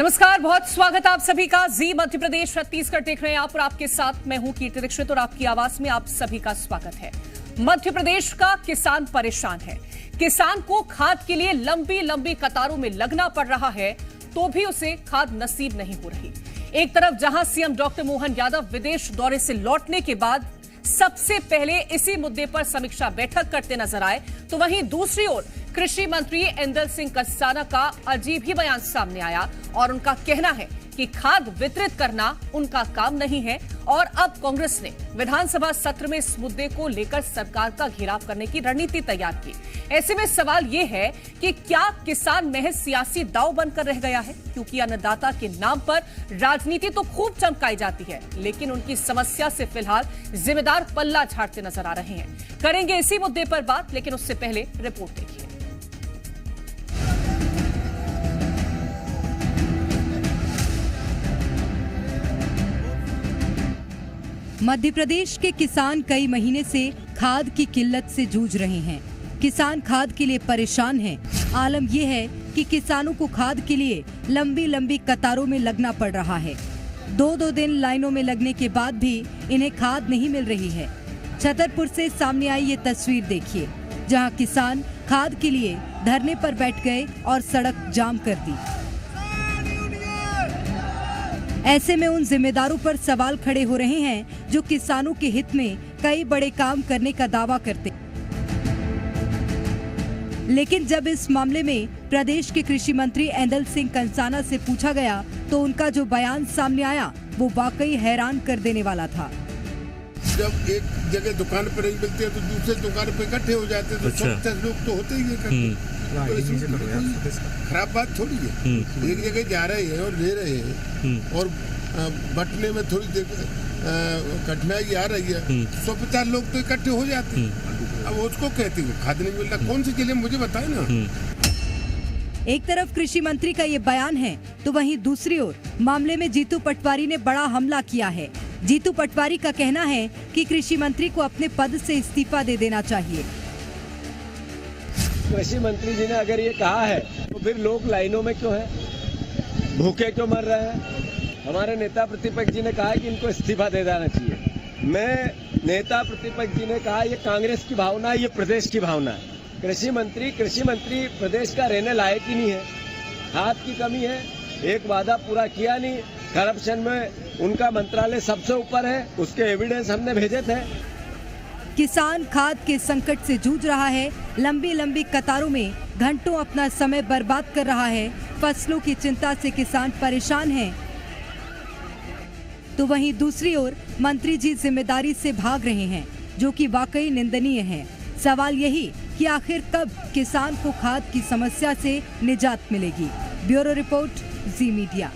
नमस्कार, बहुत स्वागत आप सभी का। जी मध्य प्रदेश छत्तीसगढ़ देख रहे हैं आप और आपके साथ मैं हूं कीर्ति दीक्षित और आपकी आवाज में आप सभी का स्वागत है। मध्य प्रदेश का किसान परेशान है। किसान को खाद के लिए लंबी लंबी कतारों में लगना पड़ रहा है तो भी उसे खाद नसीब नहीं हो रही। एक तरफ जहां सीएम डॉक्टर मोहन यादव विदेश दौरे से लौटने के बाद सबसे पहले इसी मुद्दे पर समीक्षा बैठक करते नजर आए, तो वहीं दूसरी ओर कृषि मंत्री ऐंदल सिंह कंसाना का अजीब ही बयान सामने आया और उनका कहना है कि खाद वितरित करना उनका काम नहीं है और अब कांग्रेस ने विधानसभा सत्र में इस मुद्दे को लेकर सरकार का घेराव करने की रणनीति तैयार की। ऐसे में सवाल ये है कि क्या किसान महज सियासी दांव बनकर रह गया है, क्योंकि अन्नदाता के नाम पर राजनीति तो खूब चमकाई जाती है, लेकिन उनकी समस्या से फिलहाल जिम्मेदार पल्ला झाड़ते नजर आ रहे हैं। करेंगे इसी मुद्दे पर बात, लेकिन उससे पहले रिपोर्ट देखिए। मध्य प्रदेश के किसान कई महीने से खाद की किल्लत से जूझ रहे हैं। किसान खाद के लिए परेशान हैं। आलम यह है कि किसानों को खाद के लिए लंबी लंबी कतारों में लगना पड़ रहा है। दो दिन लाइनों में लगने के बाद भी इन्हें खाद नहीं मिल रही है। छतरपुर से सामने आई ये तस्वीर देखिए, जहां किसान खाद के लिए धरने पर बैठ गए और सड़क जाम कर दी। ऐसे में उन जिम्मेदारों पर सवाल खड़े हो रहे हैं जो किसानों के हित में कई बड़े काम करने का दावा करते, लेकिन जब इस मामले में प्रदेश के कृषि मंत्री ऐंदल सिंह कंसाना से पूछा गया तो उनका जो बयान सामने आया वो वाकई हैरान कर देने वाला था। जब एक जगह दुकान पर नहीं मिलती है तो दूसरे दुकान पर इकट्ठे हो जाते हैं, तो सब लोग तो होते ही है। तो इसमें खराब बात थोड़ी है। एक जगह जा रहे हैं और ले रहे हैं और बटने में थोड़ी देर कठिनाई आ रही है, 150 लोग तो इकट्ठे हो जाते हैं। अब उसको कहती है खाद नहीं मिल रहा, कौन सी जिले मुझे बताए ना। एक तरफ कृषि मंत्री का ये बयान है तो वहीं दूसरी ओर मामले में जीतू पटवारी ने बड़ा हमला किया है। जीतू पटवारी का कहना है कि कृषि मंत्री को अपने पद से इस्तीफा दे देना चाहिए। कृषि मंत्री जी ने अगर ये कहा है तो फिर लोग लाइनों में क्यों हैं, भूखे क्यों मर रहे हैं। हमारे नेता प्रतिपक्ष जी ने कहा है कि इनको इस्तीफा दे देना चाहिए। मैं नेता प्रतिपक्ष जी ने कहा ये कांग्रेस की भावना है, ये प्रदेश की भावना है। कृषि मंत्री प्रदेश का रहने लायक ही नहीं है। खाद की कमी है, एक वादा पूरा किया नहीं, करप्शन में उनका मंत्रालय सबसे ऊपर है, उसके एविडेंस हमने भेजे थे। किसान खाद के संकट से जूझ रहा है। लंबी लंबी कतारों में घंटों अपना समय बर्बाद कर रहा है। फसलों की चिंता से किसान परेशान हैं। तो वहीं दूसरी ओर मंत्री जी जिम्मेदारी से भाग रहे हैं, जो कि वाकई निंदनीय है। सवाल यही कि आखिर कब किसान को खाद की समस्या से निजात मिलेगी। ब्यूरो रिपोर्ट, जी मीडिया।